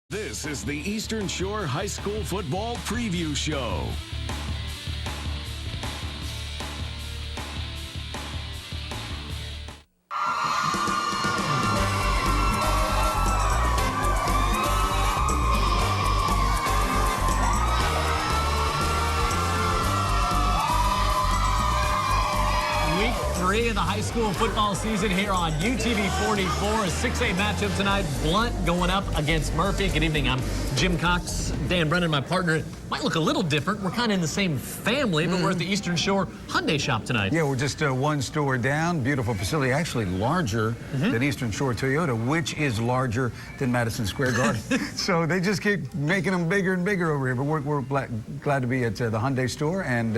This is the Eastern Shore High School Football Preview Show. Week 3 of the high school football season here on UTV 44. A 6A matchup tonight. Blount going up against Murphy. Good evening. I'm Jim Cox. Dan Brennan, my partner. Might look a little different. We're kind of in the same family, but we're at the Eastern Shore Hyundai shop tonight. Yeah, we're just one store down. Beautiful facility. Actually larger than Eastern Shore Toyota, which is larger than Madison Square Garden. So they just keep making them bigger and bigger over here. But we're glad to be at the Hyundai store and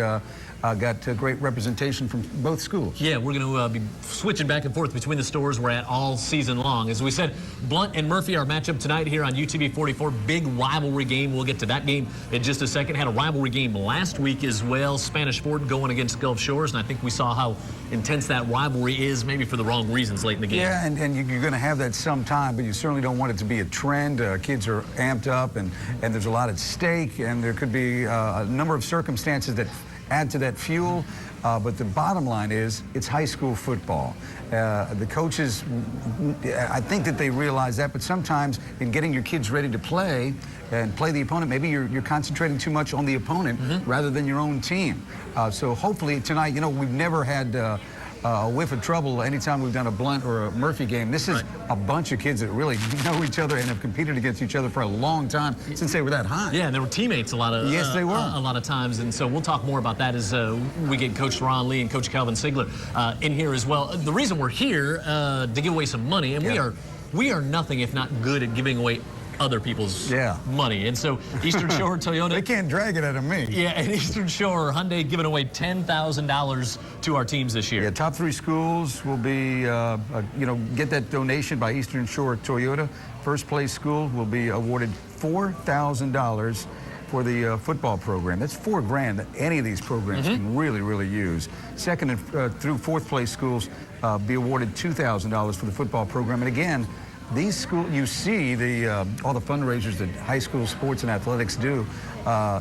got great representation from both schools. Yeah, we're going to be switching back and forth between the stores we're at all season long. As we said, Blount and Murphy, our matchup tonight here on UTV 44. Big rivalry game. We'll get to that game in just a second. Had a rivalry game last week as well. Spanish Fort going against Gulf Shores, and I think we saw how intense that rivalry is, maybe for the wrong reasons late in the game. Yeah, and you're going to have that sometime, but you certainly don't want it to be a trend. Kids are amped up, and there's a lot at stake, and there could be a number of circumstances that add to that fuel. But the bottom line is, it's high school football. The coaches, I think that they realize that, but sometimes in getting your kids ready to play and play the opponent, maybe you're concentrating too much on the opponent rather than your own team. So hopefully tonight, you know, we've never had a whiff of trouble anytime we've done a Blount or a Murphy game. This is a bunch of kids that really know each other and have competed against each other for a long time since they were that high. Yeah, and they were teammates a lot of yes, they were a lot of times, and so we'll talk more about that as we get Coach Ron Lee and Coach Calvin Sigler in here as well. The reason we're here to give away some money, and we are nothing if not good at giving away other people's money. And so Eastern Shore Toyota. They can't drag it out of me. Yeah, and Eastern Shore Hyundai giving away $10,000 to our teams this year. Yeah, top 3 schools will be, you know, get that donation by Eastern Shore Toyota. First place school will be awarded $4,000 for the football program. That's $4 grand that any of these programs can really use. Second and through 4th place schools be awarded $2,000 for the football program. And again, these schools, you see all the fundraisers that high school sports and athletics do.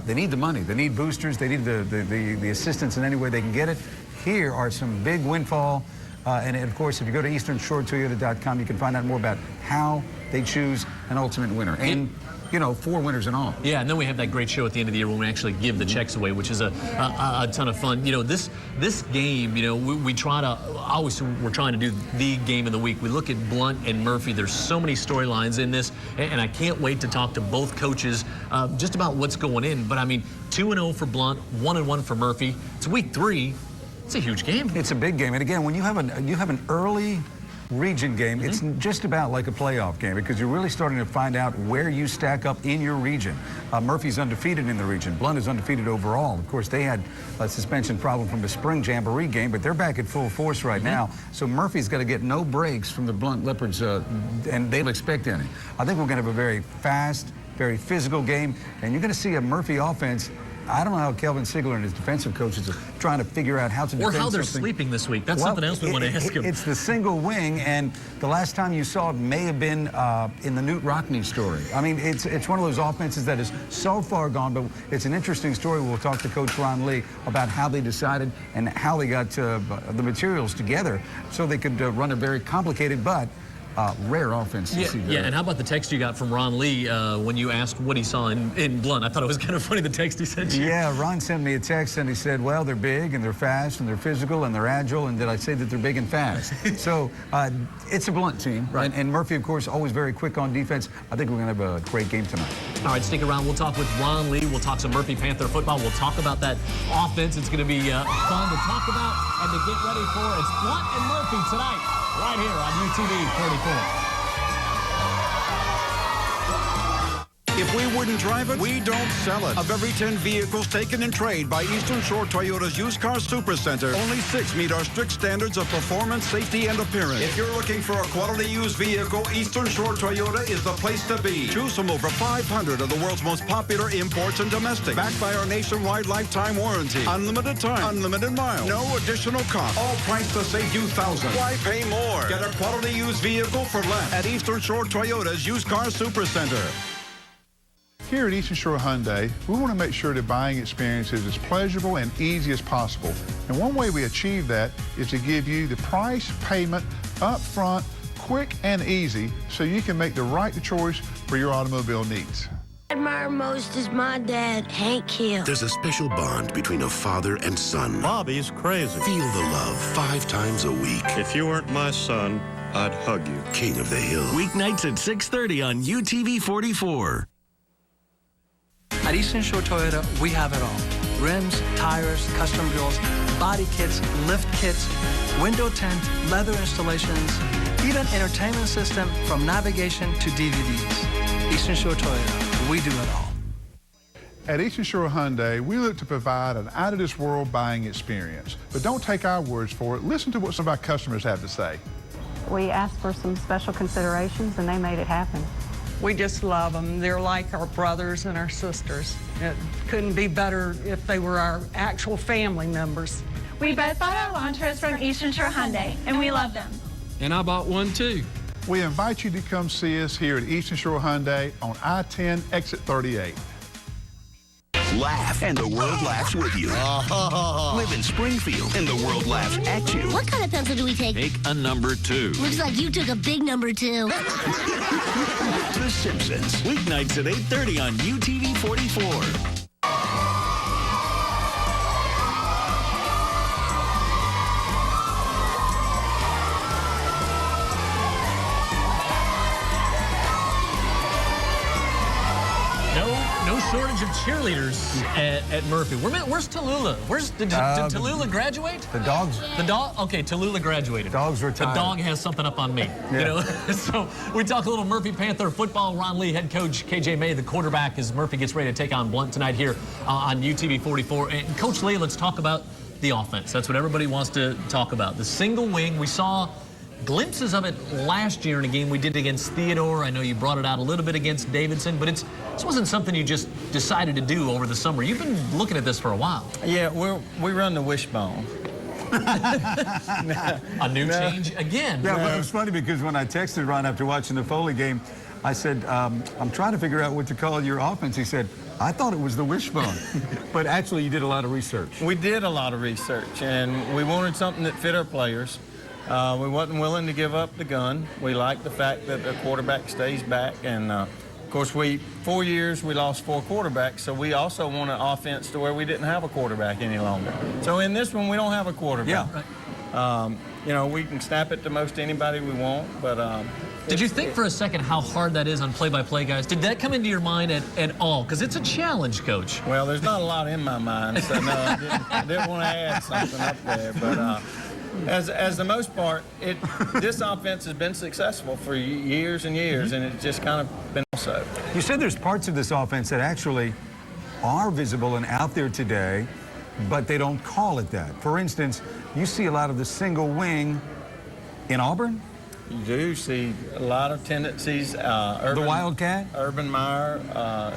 They need the money. They need boosters. They need the assistance in any way they can get it. Here are some big windfall. And of course, if you go to easternshoretoyota.com, you can find out more about how they choose an ultimate winner. And you know, 4 winners in all. Yeah, and then we have that great show at the end of the year when we actually give the checks away, which is a ton of fun. You know, this game, you know, we're trying to do the game of the week. We look at Blount and Murphy. There's so many storylines in this, and I can't wait to talk to both coaches just about what's going in. But I mean, 2-0 for Blount, 1-1 for Murphy. It's week 3. It's a huge game. It's a big game, and again, when you have an early region game, it's just about like a playoff game because you're really starting to find out where you stack up in your region. Murphy's undefeated in the region. Blount is undefeated overall. Of course, they had a suspension problem from the spring jamboree game, but they're back at full force right now. So Murphy's got to get no breaks from the Blount Leopards, and they'll expect any. I think we're going to have a very fast, very physical game, and you're going to see a Murphy offense. I don't know how Calvin Sigler and his defensive coaches are trying to figure out how to defend or how they're something. Sleeping this week. That's something else we want to ask him. It's the single wing, and the last time you saw it may have been in the Newt Rockney story. I mean, it's one of those offenses that is so far gone, but it's an interesting story. We'll talk to Coach Ron Lee about how they decided and how they got the materials together so they could run a very complicated but rare offense to see there. Yeah, and how about the text you got from Ron Lee when you asked what he saw in Blount? I thought it was kind of funny, the text he sent you. Yeah, Ron sent me a text and he said, well, they're big and they're fast and they're physical and they're agile, and did I say that they're big and fast? So it's a Blount team, right? And Murphy, of course, always very quick on defense. I think we're going to have a great game tonight. All right, stick around. We'll talk with Ron Lee. We'll talk some Murphy Panther football. We'll talk about that offense. It's going to be fun to talk about and to get ready for. It's Blount and Murphy tonight, right here on UTV 44. If we wouldn't drive it, we don't sell it. Of every 10 vehicles taken in trade by Eastern Shore Toyota's Used Car Supercenter, only 6 meet our strict standards of performance, safety, and appearance. If you're looking for a quality used vehicle, Eastern Shore Toyota is the place to be. Choose from over 500 of the world's most popular imports and domestic. Backed by our nationwide lifetime warranty. Unlimited time, unlimited miles, no additional cost. All priced to save you thousands. Why pay more? Get a quality used vehicle for less at Eastern Shore Toyota's Used Car Supercenter. Here at Eastern Shore Hyundai, we want to make sure the buying experience is as pleasurable and easy as possible. And one way we achieve that is to give you the price, payment, up front, quick and easy, so you can make the right choice for your automobile needs. I admire most is my dad, Hank Hill. There's a special bond between a father and son. Bobby's crazy. Feel the love 5 times a week. If you weren't my son, I'd hug you. King of the Hill. Weeknights at 6:30 on UTV 44. At Eastern Shore Toyota, we have it all. Rims, tires, custom grills, body kits, lift kits, window tint, leather installations, even entertainment system from navigation to DVDs. Eastern Shore Toyota, we do it all. At Eastern Shore Hyundai, we look to provide an out-of-this-world buying experience. But don't take our words for it. Listen to what some of our customers have to say. We asked for some special considerations, and they made it happen. We just love them. They're like our brothers and our sisters. It couldn't be better if they were our actual family members. We both bought our lawn chairs from Eastern Shore Hyundai, and we love them. And I bought one too. We invite you to come see us here at Eastern Shore Hyundai on I-10 exit 38. Laugh, and the world laughs with you. Live in Springfield, and the world laughs at you. What kind of pencil do we take? Take a number 2. Looks like you took a big number 2. The Simpsons. Weeknights at 8:30 on UTV 44. No shortage of cheerleaders at Murphy. Where's Tallulah? Did Tallulah graduate? The dogs. The dog? Okay, Tallulah graduated. Dogs retired. The dog has something up on me. Yeah. You know? So we talk a little Murphy Panther football. Ron Lee, head coach, KJ May, the quarterback, as Murphy gets ready to take on Blount tonight here on UTV 44. And Coach Lee, let's talk about the offense. That's what everybody wants to talk about. The single wing, we saw glimpses of it last year in a game we did against Theodore. I know you brought it out a little bit against Davidson, but this wasn't something you just decided to do over the summer. You've been looking at this for a while. Yeah, we run the wishbone. A new change again. Yeah, but it was funny because when I texted Ron after watching the Foley game, I said, I'm trying to figure out what to call your offense. He said, I thought it was the wishbone. But actually, you did a lot of research. We did a lot of research, and we wanted something that fit our players. We wasn't willing to give up the gun. We liked the fact that the quarterback stays back, and of course, 4 years we lost 4 quarterbacks, so we also want an offense to where we didn't have a quarterback any longer. So in this one, we don't have a quarterback. Yeah. You know, we can snap it to most anybody we want, but did you think for a second how hard that is on play-by-play guys? Did that come into your mind at all? Because it's a challenge, Coach. Well, there's not a lot in my mind, so no, I didn't want to add something up there, but as the most part, this offense has been successful for years and years, and it's just kind of been so. You said there's parts of this offense that actually are visible and out there today, but they don't call it that. For instance, you see a lot of the single wing in Auburn. You do see a lot of tendencies. The Wildcat? Urban Meyer,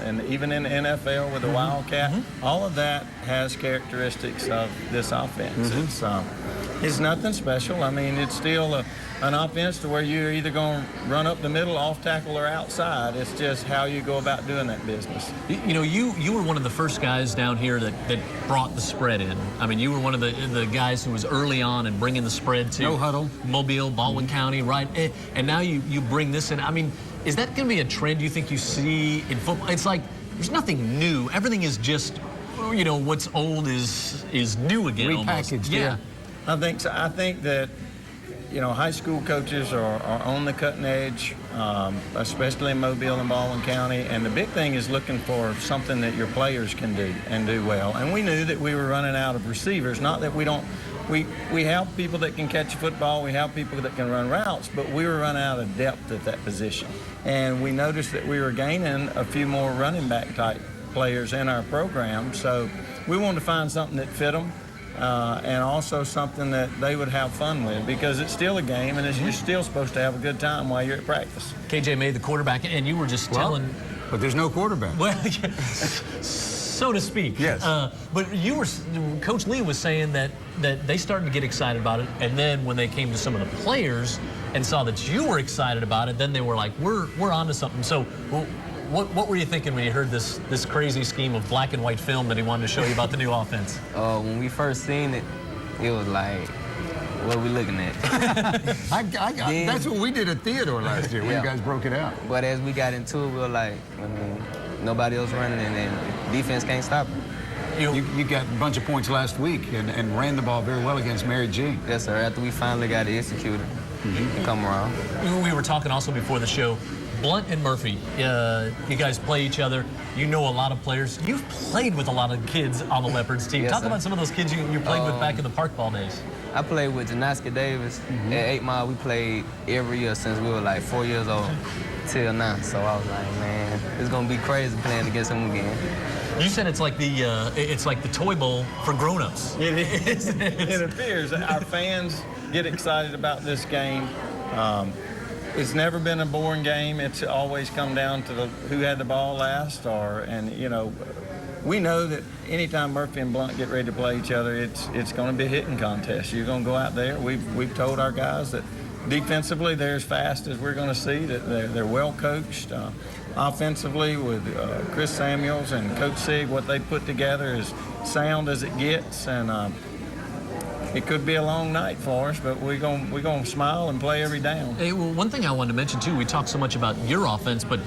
and even in the NFL with the Wildcat. All of that has characteristics of this offense. It's nothing special. I mean, it's still an offense to where you're either going to run up the middle, off tackle, or outside. It's just how you go about doing that business. You know, you were one of the first guys down here that brought the spread in. I mean, you were one of the guys who was early on and bringing the spread to no huddle. Mobile, Baldwin County, right? And now you bring this in. I mean, is that going to be a trend you think you see in football? It's like there's nothing new. Everything is just, you know, what's old is new again. Repackaged, almost. yeah. I think so. I think that, you know, high school coaches are on the cutting edge, especially in Mobile and Baldwin County. And the big thing is looking for something that your players can do and do well. And we knew that we were running out of receivers. Not that we don't. We have people that can catch a football. We have people that can run routes. But we were running out of depth at that position. And we noticed that we were gaining a few more running back type players in our program. So we wanted to find something that fit them. And also something that they would have fun with, because it's still a game, and you're still supposed to have a good time while you're at practice. KJ May, the quarterback, and you were just telling... But there's no quarterback. Well, so to speak. Yes. But Coach Lee was saying that they started to get excited about it, and then when they came to some of the players and saw that you were excited about it, then they were like, we're onto something. So what were you thinking when you heard this crazy scheme of black and white film that he wanted to show you about the new offense? When we first seen it, it was like, what are we looking at? That's what we did at Theodore last year when you guys broke it out. But as we got into it, we were like, I mean, nobody else running, and then defense can't stop it. You got a bunch of points last week and ran the ball very well against Mary G. Yes, sir. After we finally got it executed and come around. We were talking also before the show. Blount and Murphy, you guys play each other. You know a lot of players. You've played with a lot of kids on the Leopards team. Yes, Talk sir. about some of those kids you played with back in the park ball days. I played with Janoska Davis. At 8 Mile, we played every year since we were like 4 years old till now. So I was like, man, it's gonna be crazy playing against him again. You said it's like the Toy Bowl for grown-ups. It is. It appears. Our fans get excited about this game. It's never been a boring game. It's always come down to who had the ball last, we know that anytime Murphy and Blount get ready to play each other, it's going to be a hitting contest. You're going to go out there. We've told our guys that defensively they're as fast as we're going to see. That they're well coached. Offensively with Chris Samuels and Coach Sig, what they put together is sound as it gets, and it could be a long night for us, but we're gonna smile and play every down. Hey, well, one thing I wanted to mention too, we talked so much about your offense, but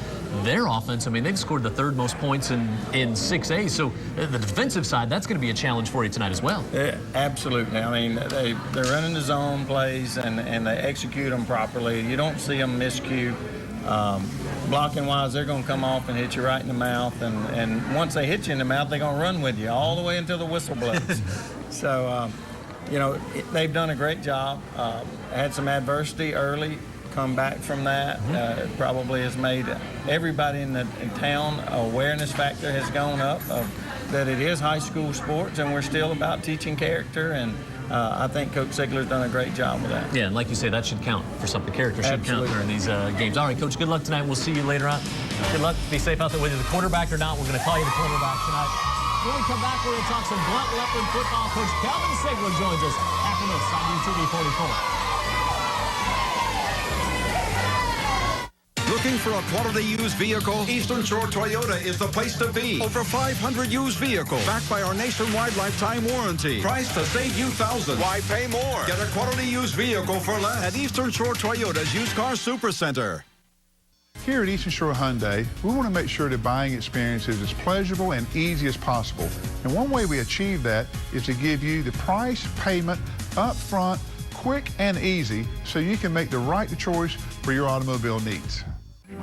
their offense, I mean, they've scored the third most points in 6A, so the defensive side, that's going to be a challenge for you tonight as well. Yeah, absolutely. I mean, they're running the zone plays and they execute them properly. You don't see them miscue. Blocking wise, they're going to come off and hit you right in the mouth, and once they hit you in the mouth, they're going to run with you all the way until the whistle blows. So, they've done a great job. Had some adversity early, come back from that. Probably has made everybody in town, awareness factor has gone up that it is high school sports, and we're still about teaching character, and I think Coach Sigler's done a great job with that. Yeah, and like you say, that should count for something. Character should count during these games. All right, Coach, good luck tonight. We'll see you later on. Good luck. Be safe out there, whether you're the quarterback or not. We're going to call you the quarterback tonight. When we come back, we're going to talk some Blount Leopard football. Coach Calvin Sigler joins us after this on UTV 44. Looking for a quality used vehicle? Eastern Shore Toyota is the place to be. Over 500 used vehicles backed by our nationwide lifetime warranty. Priced to save you thousands. Why pay more? Get a quality used vehicle for less at Eastern Shore Toyota's Used Car Supercenter. Here at Eastern Shore Hyundai, we want to make sure the buying experience is as pleasurable and easy as possible. And one way we achieve that is to give you the price, payment, up front, quick and easy, so you can make the right choice for your automobile needs.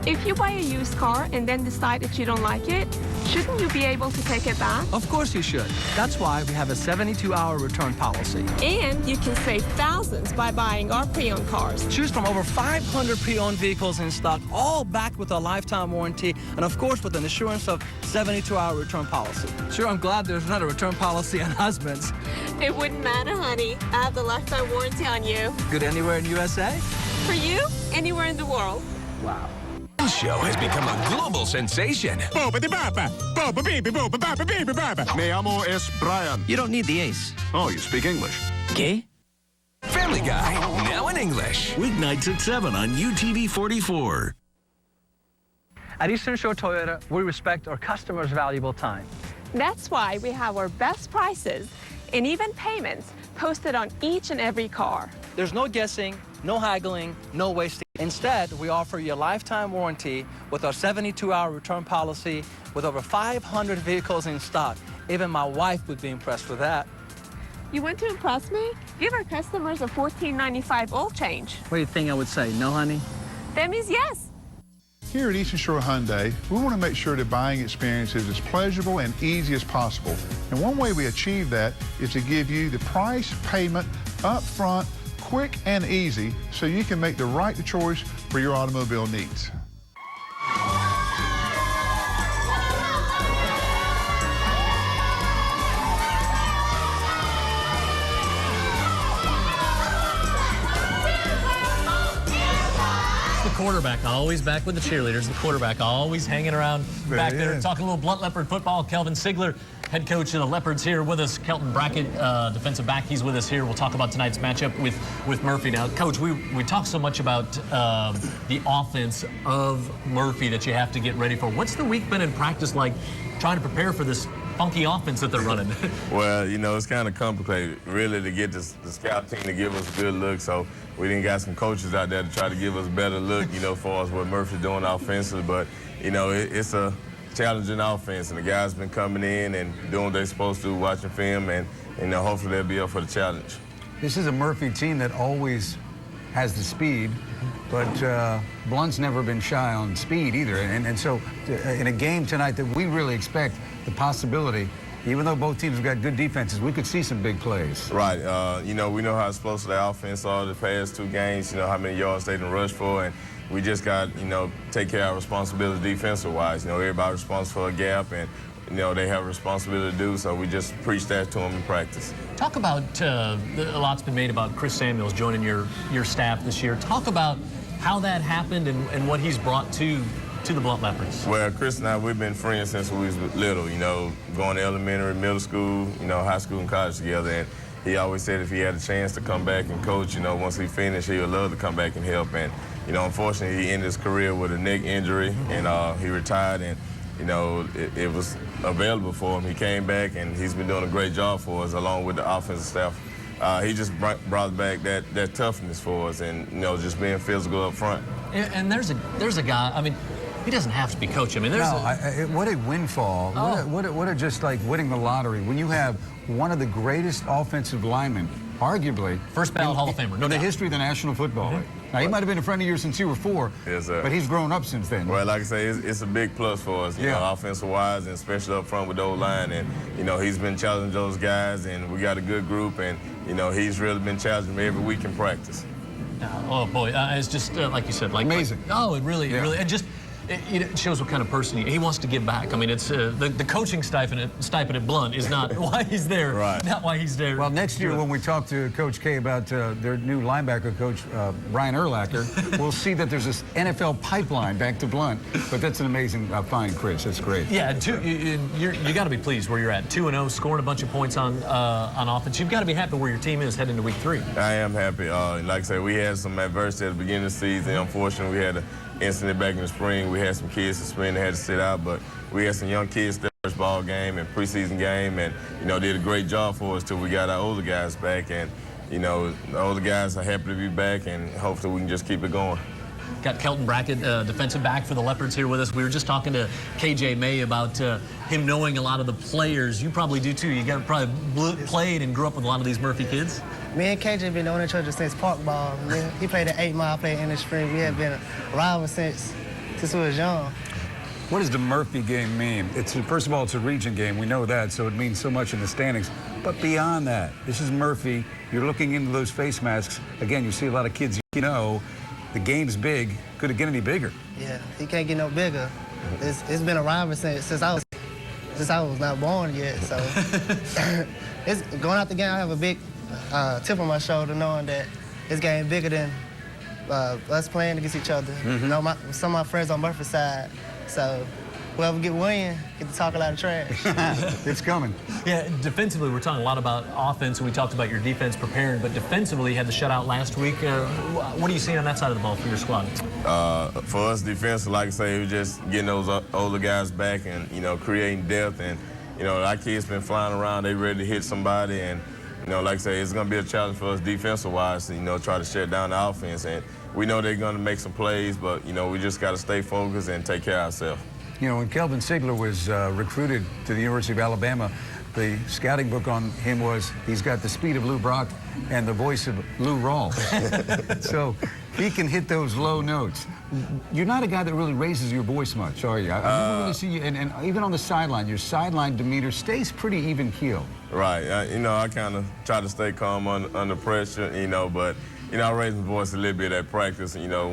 If you buy a used car and then decide that you don't like it, shouldn't you be able to take it back? Of course you should. That's why we have a 72-hour return policy. And you can save thousands by buying our pre-owned cars. Choose from over 500 pre-owned vehicles in stock, all backed with a lifetime warranty, and of course with an assurance of 72-hour return policy. Sure, I'm glad there's not a return policy on husbands. It wouldn't matter, honey. I have the lifetime warranty on you. Good anywhere in USA? For you, anywhere in the world. Wow. This show has become a global sensation. Me amo es Brian. You don't need the ace. Oh, you speak English. Okay? Family Guy, now in English. Weeknights at 7 on UTV 44. At Eastern Shore Toyota, we respect our customers' valuable time. That's why we have our best prices and even payments posted on each and every car. There's no guessing, no haggling, no wasting. Instead, we offer you a lifetime warranty with our 72-hour return policy with over 500 vehicles in stock. Even my wife would be impressed with that. You want to impress me? Give our customers a $14.95 oil change. What do you think I would say? No, honey? That means yes. Here at Eastern Shore Hyundai, we want to make sure the buying experience is as pleasurable and easy as possible. And one way we achieve that is to give you the price, payment, up front, quick and easy, so you can make the right choice for your automobile needs. quarterback, always back with the cheerleaders. The quarterback always hanging around back there. Talking a little Blount Leopard football. Kelvin Sigler, head coach of the Leopards, here with us. Kelton Brackett, defensive back, he's with us here. We'll talk about tonight's matchup with Murphy. Now, Coach, we talk so much about the offense of Murphy that you have to get ready for. What's the week been in practice like trying to prepare for this funky offense that they're running? Well, you know, it's kind of complicated, really, to get the scout team to give us a good look. So we didn't got some coaches out there to try to give us a better look, you know, as far as what Murphy's doing offensively. But, you know, it's a challenging offense, and the guys been coming in and doing what they're supposed to, watching film, and, you know, hopefully they'll be up for the challenge. This is a Murphy team that always has the speed, but Blount's never been shy on speed either. And so in a game tonight that we really expect the possibility, even though both teams have got good defenses, we could see some big plays. Right. You know, we know how explosive their offense are the past 2 games, you know, how many yards they done rushed for, and we just got, you know, take care of our responsibility defensive-wise. You know, everybody responsible for a gap, and, you know, they have a responsibility to do, so we just preach that to them in practice. Talk about, a lot's been made about Chris Samuels joining your staff this year. Talk about how that happened and what he's brought to the Blount Leopards. Well, Chris and I, we've been friends since we was little, you know, going to elementary, middle school, you know, high school and college together. And he always said if he had a chance to come back and coach, you know, once he finished, he would love to come back and help. And, you know, unfortunately, he ended his career with a neck injury, and he retired, and, you know, it was available for him. He came back, and he's been doing a great job for us, along with the offensive staff. He just brought back that toughness for us, and, you know, just being physical up front. And there's a guy, I mean, he doesn't have to be coach. I mean, there's what a windfall. Oh. What a just like winning the lottery. When you have one of the greatest offensive linemen, arguably, first ballot Hall of Famer, no in the doubt. history of the National Football League. Now, he might have been a friend of yours since you were 4, yes, sir. But he's grown up since then. Well, like I say, it's a big plus for us, you know, offensive-wise, and especially up front with the O-line. And, you know, he's been challenging those guys, and we got a good group, and, you know, he's really been challenging me every week in practice. Oh, boy, it's just, like you said, like... Amazing. It really, and just... It shows what kind of person he wants to give back. I mean, it's the coaching stipend at Blount is not why he's there, right. Not why he's there. Well, next year when we talk to Coach K about their new linebacker coach, Brian Urlacher, we'll see that there's this NFL pipeline back to Blount. But that's an amazing find, Chris. That's great. Yeah, you got to be pleased where you're at. 2-0, scoring a bunch of points on offense. You've got to be happy where your team is heading into week 3. I am happy. Like I said, we had some adversity at the beginning of the season. Unfortunately, we had an incident back in the spring. We had some kids in spring that had to sit out, but we had some young kids their first ball game and preseason game, and, you know, did a great job for us till we got our older guys back. And, you know, the older guys are happy to be back, and hopefully we can just keep it going. Got Kelton Brackett, defensive back for the Leopards, here with us. We were just talking to KJ May about him knowing a lot of the players. You probably do too. You probably played and grew up with a lot of these Murphy kids. Me and KJ been knowing each other since park ball. He played at 8 Mile, I played in the spring. We have been rivals since we was young. What does the Murphy game mean? First of all, it's a region game. We know that, so it means so much in the standings. But beyond that, this is Murphy. You're looking into those face masks. Again, you see a lot of kids you know. The game's big. Could it get any bigger? Yeah, he can't get no bigger. It's been a rivalry since I was not born yet. So it's going out the game. I have a big tip on my shoulder, knowing that this game bigger than us playing against each other. Mm-hmm. You know, some of my friends on Murphy's side. So whoever get to talk a lot of trash. It's coming. Yeah, defensively, we're talking a lot about offense. We talked about your defense preparing, but defensively, you had the shutout last week. What are you seeing on that side of the ball for your squad? For us, defensively, like I say, we're just getting those older guys back and, you know, creating depth. And, you know, our kids been flying around. They ready to hit somebody. And, you know, like I say, it's going to be a challenge for us defensive-wise to, you know, try to shut down the offense. And we know they're going to make some plays, but, you know, we just got to stay focused and take care of ourselves. You know, when Kelvin Sigler was recruited to the University of Alabama, the scouting book on him was he's got the speed of Lou Brock and the voice of Lou Rawls. So he can hit those low notes. You're not a guy that really raises your voice much, are you? I never really see you, and even on the sideline, your sideline demeanor stays pretty even keel. Right. You know, I kind of try to stay calm under pressure, you know, but, you know, I raise my voice a little bit at practice, you know,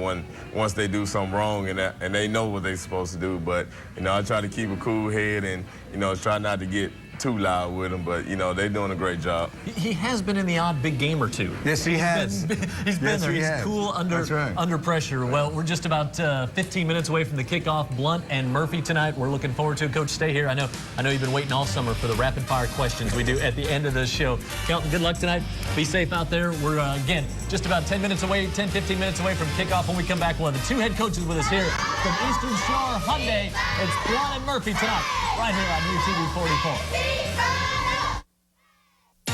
once they do something wrong and they know what they're supposed to do. But, you know, I try to keep a cool head and, you know, try not to get too loud with them, but, you know, they're doing a great job. He has been in the odd big game or two. Yes, he has. He's been there. He's cool under pressure. Well, we're just about 15 minutes away from the kickoff. Blount and Murphy tonight. We're looking forward to it. Coach, stay here. I know you've been waiting all summer for the rapid-fire questions we do at the end of the show. Kelton, good luck tonight. Be safe out there. We're, again, just about 10 minutes away, 10, 15 minutes away from kickoff. When we come back, we'll have the two head coaches with us here from Eastern Shore Hyundai. It's Blount and Murphy tonight, right here on UTV 44.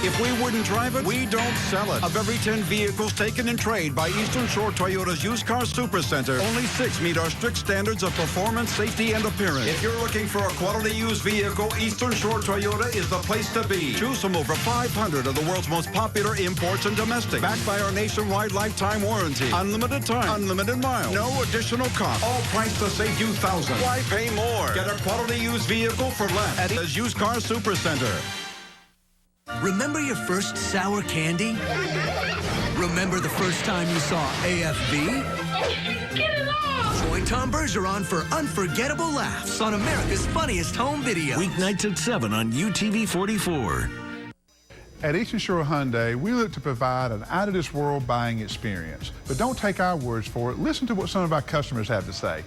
If we wouldn't drive it, we don't sell it. Of every 10 vehicles taken in trade by Eastern Shore Toyota's Used Car Supercenter, only 6 meet our strict standards of performance, safety, and appearance. If you're looking for a quality used vehicle, Eastern Shore Toyota is the place to be. Choose from over 500 of the world's most popular imports and domestic. Backed by our nationwide lifetime warranty. Unlimited time, unlimited miles, no additional cost. All priced to save you thousands. Why pay more? Get a quality used vehicle for less at the Used Car Supercenter. Remember your first sour candy? Remember the first time you saw AFV? Get it off! Join Tom Bergeron for unforgettable laughs on America's Funniest Home Video. Weeknights at 7 on UTV 44. At Eastern Shore Hyundai, we look to provide an out-of-this-world buying experience. But don't take our words for it. Listen to what some of our customers have to say.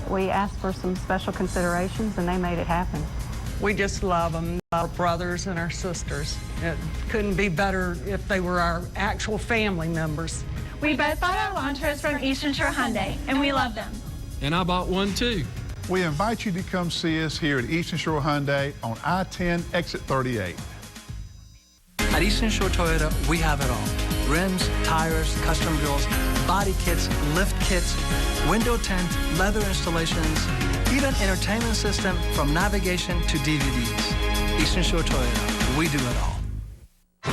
We asked for some special considerations, and they made it happen. We just love them, our brothers and our sisters. It couldn't be better if they were our actual family members. We both bought our lawn chairs from Eastern Shore Hyundai, and we love them. And I bought one too. We invite you to come see us here at Eastern Shore Hyundai on I-10 exit 38. At Eastern Shore Toyota, we have it all. Rims, tires, custom grills, body kits, lift kits, window tint, leather installations, even entertainment system from navigation to DVDs. Eastern Shore Toyota, we do it all.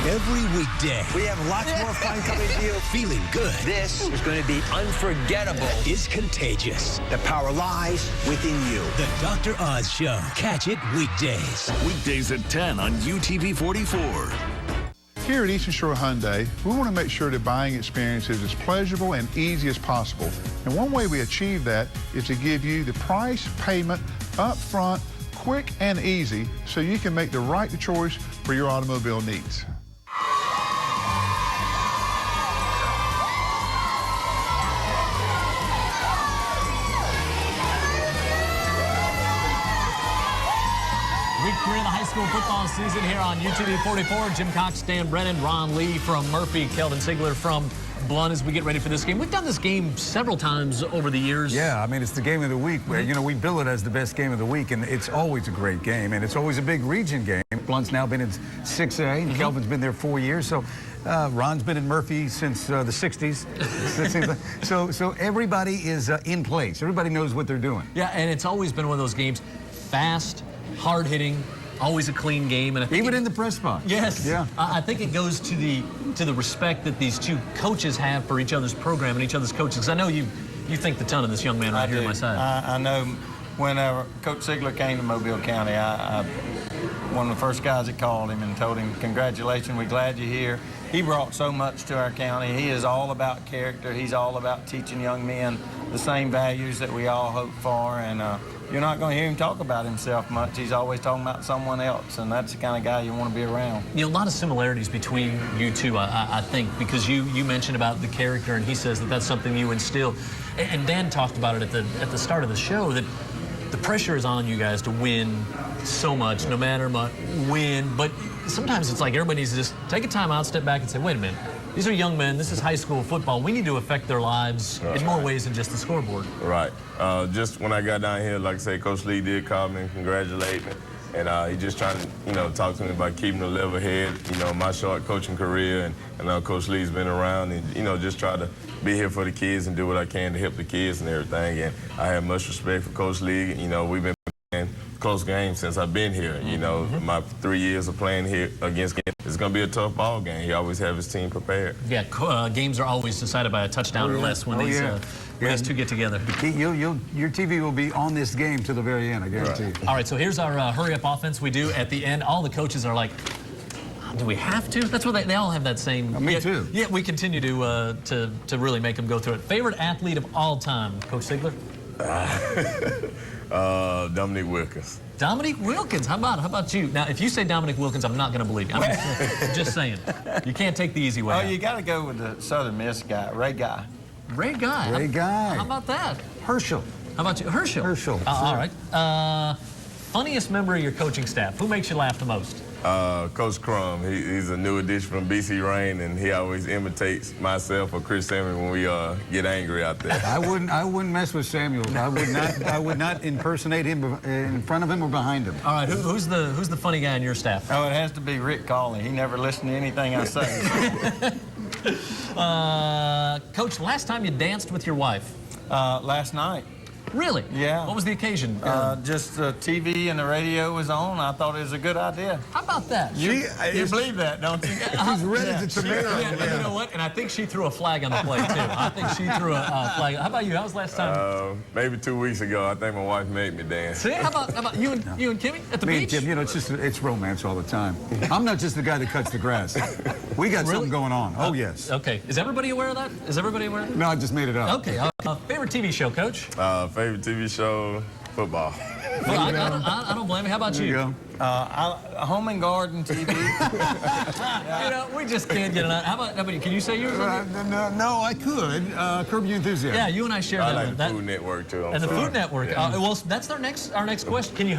Every weekday, we have lots more fun coming to you. Feeling good. This is going to be unforgettable. Is contagious. The power lies within you. The Dr. Oz Show. Catch it weekdays. Weekdays at 10 on UTV 44. Here at Eastern Shore Hyundai, we want to make sure the buying experience is as pleasurable and easy as possible. And one way we achieve that is to give you the price, payment, up front, quick and easy, so you can make the right choice for your automobile needs. Week 3 of the high school football season here on UTV 44. Jim Cox, Dan Brennan, Ron Lee from Murphy, Kelvin Ziegler from Blount as we get ready for this game. We've done this game several times over the years. Yeah, I mean, it's the game of the week. Where, you know, we bill it as the best game of the week, and it's always a great game, and it's always a big region game. Blount's now been in 6A, and Kelvin's been there 4 years, so Ron's been in Murphy since the 60s. So everybody is in place. Everybody knows what they're doing. Yeah, and it's always been one of those games, fast, hard-hitting, always a clean game, and I think even in the press box. Yes. Yeah. I think it goes to the respect that these two coaches have for each other's program and each other's coaches. Because I know you think the ton of this young man right here at my side. I know whenever Coach Ziegler came to Mobile County, I one of the first guys that called him and told him, "Congratulations, we're glad you're here." He brought so much to our county. He is all about character. He's all about teaching young men the same values that we all hope for, and you're not going to hear him talk about himself much. He's always talking about someone else, and that's the kind of guy you want to be around. You know, a lot of similarities between you two, I think, because you mentioned about the character, and he says that that's something you instill. And Dan talked about it at the start of the show, that the pressure is on you guys to win so much, no matter what, win. But sometimes it's like everybody needs to just take a time out, step back, and say, wait a minute. These are young men. This is high school football. We need to affect their lives in more ways than just the scoreboard. Right. Just when I got down here, like I say, Coach Lee did call me and congratulate me. And he just trying to, you know, talk to me about keeping a level head, you know, my short coaching career. And I know Coach Lee's been around and, you know, just try to be here for the kids and do what I can to help the kids and everything. And I have much respect for Coach Lee. You know, we've been playing close games since I've been here. You know, my 3 years of playing here against him, it's going to be a tough ball game. He always have his team prepared. Yeah, games are always decided by a touchdown or less when these two get together. Your TV will be on this game to the very end, I guarantee you. All right, so here's our hurry-up offense we do at the end. All the coaches are like, do we have to? That's what they all have that same. Me too. Yeah, we continue to really make them go through it. Favorite athlete of all time, Coach Ziegler? Dominique Wilkins. Dominique Wilkins. How about you? Now, if you say Dominique Wilkins, I'm not going to believe you. I'm just saying. You can't take the easy way out. You got to go with the Southern Miss guy, Ray Guy. Ray Guy. Ray Guy. How about that? Herschel. How about you? Herschel. Herschel. All right. Funniest member of your coaching staff. Who makes you laugh the most? Coach Crum. He's a new addition from BC Rain, and he always imitates myself or Chris Samuel when we get angry out there. I wouldn't mess with Samuel. I would not impersonate him in front of him or behind him. All right, who's the funny guy in your staff? Oh, it has to be Rick Cawley. He never listened to anything I say. Coach, last time you danced with your wife? Last night. Really? Yeah. What was the occasion? Just the TV and the radio was on. I thought it was a good idea. How about that? You believe that, don't you? He's ready to tomato. You know what? And I think she threw a flag on the play, too. I think she threw a flag. How about you? How was last time? Maybe 2 weeks ago. I think my wife made me dance. See? How about you and Kimmy at the Me beach? and Kim, it's romance all the time. I'm not just the guy that cuts the grass. We got something going on. Oh, yes. Okay. Is everybody aware of that? Is everybody aware of that? No, I just made it up. Okay. Favorite TV show, Coach? Favorite TV show, football. Well, I don't blame you. How about you? Home and Garden TV. You know, we just can't get it out. How about you? Can you say yours? No, I could. Curb Your Enthusiasm. Yeah, you and I share I that. like the Food Network, too. And the Food Network. Yeah. Well, that's our next question. Can you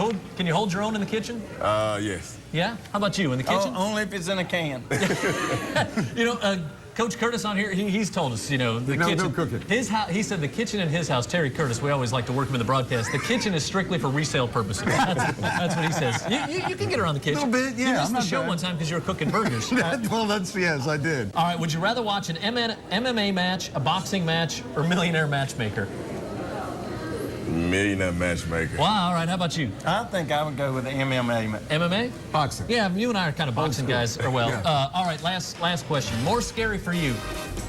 hold your own in the kitchen? Yes. Yeah? How about you, in the kitchen? Only if it's in a can. You know, Coach Curtis on here, he's told us, the kitchen. No cooking. His house, he said the kitchen in his house, Terry Curtis, we always like to work him in the broadcast, the kitchen is strictly for resale purposes. That's what he says. You can get around the kitchen. A little bit, yeah. You missed the show one time because you were cooking burgers. Yes, I did. All right, would you rather watch an MMA match, a boxing match, or Millionaire Matchmaker? Millionaire Matchmaker. Wow, all right, how about you? I think I would go with the MMA. MMA? Boxing. Yeah, you and I are kind of boxing guys. Or well, Yeah. all right, last question. More scary for you,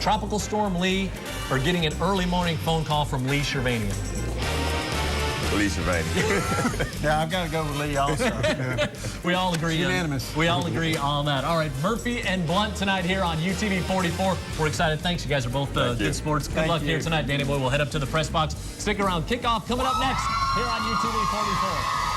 Tropical Storm Lee or getting an early morning phone call from Lee Shervanian? Lee Shervanian. Yeah, I've got to go with Lee also. We all agree. Unanimous. We all agree on that. All right, Murphy and Blount tonight here on UTV 44. We're excited. Thanks, you guys are both good sports. Good luck here tonight. Danny Boy will head up to the press box. Stick around. Kickoff coming up next here on UTV 44.